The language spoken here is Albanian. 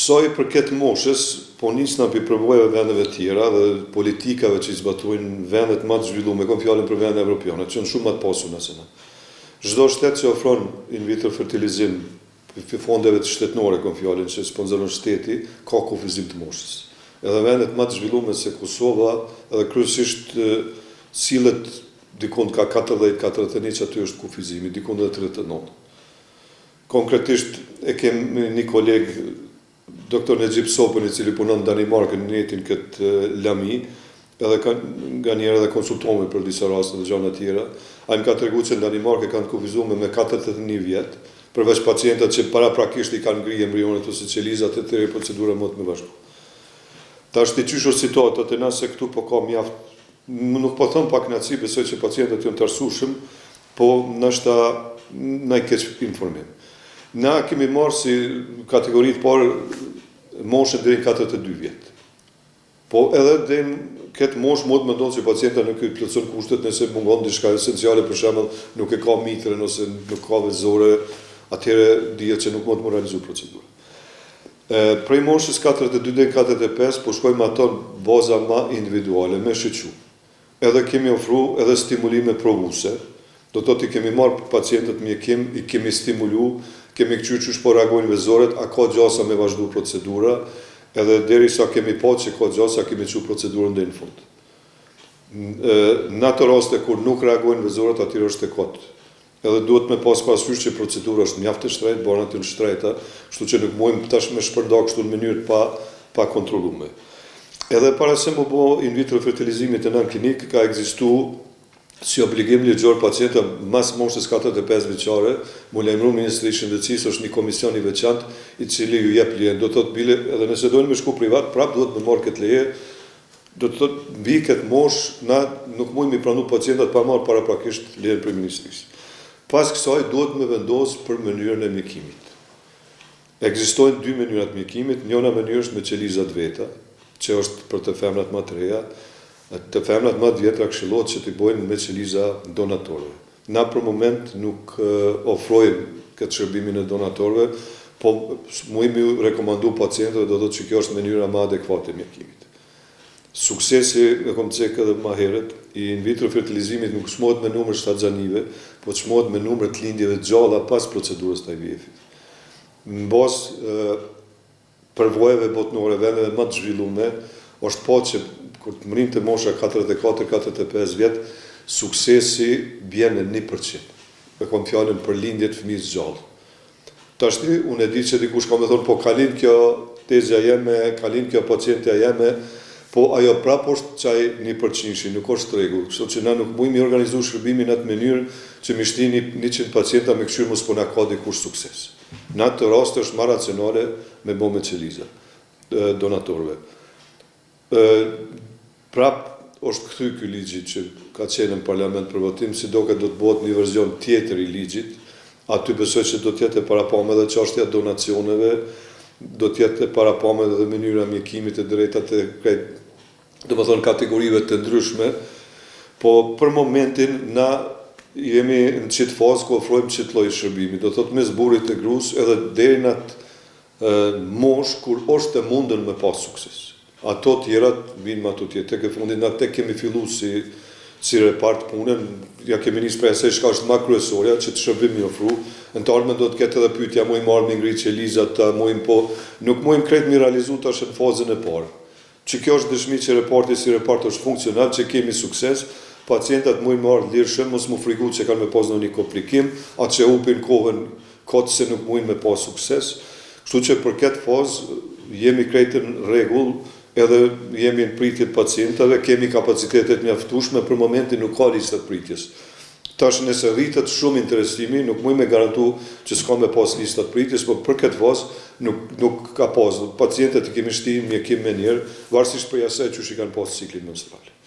Sa i përket moshës, po nisna për përvojave vendeve tjera dhe politikave që i zbatojnë vendet më të zhvilluara, kam fjalën për vendet evropiane, që janë shumë më të pasura se ne. Çdo shtet që ofron in vitro fertilizim për fondeve të shtetënore, kam fjalën që sponsoron shteti, ka kufizim të moshës. Edhe vendet më të zhvilluara se Kosova, edhe kryesisht sillet dikund ka 40-41 që aty është kufizimi, dikund edhe 39. Konkretisht e kemi një koleg, doktor Necip Sopën, i cili punon në Danimarkën, në jetin këtë lami, edhe nga njerë edhe konsultome për disa raste dhe gjana tjera. A më ka të regu që në Danimarkë kanë kufizume me 41 vjetë, përveç pacientat që paraprakisht i kanë ngrije embrionet ose qelizat e tëre procedura më të me vazhdu. Ta është i qyshur situatat e na se këtu po ka mjaft, nuk po thëmë pak knatësi, besoj që pacientat janë të arsushëm, po nështë na i keq informim. Na kemi marrë si kategoritë parë moshën deri në 42 vjetë. Po edhe dhe këtë moshë mund më ndonë që pacienta nuk i plotëson kushtet nëse mungon diçka esenciale, për shembull nuk e ka mitrën ose nuk ka vezore, atëherë dihet që nuk mund të realizu procedurë. Prej moshës 42 deri në 45 po shkojmë ato baza më individuale, me shqyqu. Edhe kemi ofru edhe stimulime provuese. Do të thotë i kemi marrë pacientët mjekim, i kemi stimulu, kemi këqyrë qysh po reagojnë vezoret, a ka gjasa me vazhdu procedura, edhe deri sa kemi po që ka gjasa, kemi që procedurën dhe në fund. Në ato raste kur nuk reagojnë vezoret, atyre është e kotë. Edhe duhet me pas parasysh që procedura është mjaft e shtrejtë, banat e shtrejta, kështu që nuk mojmë tash me shpërnda kështu në mënyrë pa kontrolume. Edhe para se më bo in vitro fertilizimit e nën klinik, ka ekzistu si obligim ligjor pacienta mas moshës 45 vjeçare, mu lajmëru Ministri i Shëndetësisë, është një komision i veçantë i cili ju jep leje. Do të thotë bile, edhe nëse dojnë me shku privat, prap duhet me marrë këtë leje. Do të thotë mbi këtë moshë, na nuk mujmë i pranu pacientat pa marrë paraprakisht lejen për ministrisë. Pas kësaj duhet me vendos për mënyrën e mjekimit. Ekzistojnë dy mënyrat mjekimit, njëna mënyrë është me qelizat veta, që është për të femrat më të reja. Të femrat më të vjetra këshillohet që t'i bojnë me qeliza donatorëve. Na për moment nuk ofrojmë këtë shërbimin e donatorëve, po mujmë ju rekomandu pacientëve, do të thotë që kjo është mënyra më adekuate e mjekimit. Suksesi, e kom cekë edhe më herët, i in vitro fertilizimit nuk shmohet me numër shtatzanive, po shmohet me numër të lindjeve gjalla pas procedurës të IVF-it. Në bazë përvojave botnore, vendeve më të zhvillume, është po që kur të mërim të mosha 44-45 vjetë, suksesi bjen në 1%. E kom fjallën për lindjet fëmijës gjallë. Tashti, unë e di që dikush ka me thonë, po kalin kjo tezja jeme, kalin kjo pacientja jeme, po ajo prap është qaj 1%, nuk është rregull. Kështu që na nuk mujmë i organizu shërbimin në atë mënyrë që mi shtini 100 pacienta me këshyrë mos po na ka dikush sukses. Në atë rast është ma racionale me bo me qeliza donatorëve. Prap është këthy ky ligji që ka qenë në parlament për votim, si do të bëhet një verzion tjetër i ligjit, aty besoj që do t'jetë e parapame dhe çështja donacioneve, do t'jetë e parapame dhe mënyra mjekimit e drejtat e krejt, do të thonë kategorive të ndryshme, po për momentin na jemi në qitë fazë ku ofrojmë qitë lloj shërbimi, do thotë mes burrit e gruas edhe deri në atë moshë kur është e mundën me pas sukses. Ato tjerat vinë më ato tjetë, tek e fundit na tek kemi fillu si repart punën, ja kemi nisë prej asaj çka është më kryesorja që të shërbimi ofru. Në të ardhmen do të ketë edhe pyetja, mujmë marrë me ngritë qelizat, mujmë po, nuk mujmë krejt mi realizu tash në fazën e parë. Që kjo është dëshmi që reparti si repart është funksional, që kemi sukses, pacientat mujmë marrë lirshëm, mos mu frigu që kanë me pas në një komplikim, atë që upin kohën kotë se nuk mujmë me pas sukses. Kështu që për këtë fazë jemi krejtë në rregull, edhe jemi në pritjet pacientave, kemi kapacitetet mjaftueshme, për momentin nuk ka listat pritjes. Tash nëse rritet shumë interesimi, nuk mujmë me garantu që s'ka me pas listat pritjes, po për këtë fazë nuk ka pas. Pacientët i kemi shti mjekim me njerë, varësisht për asaj që i kanë pas ciklin menstrual.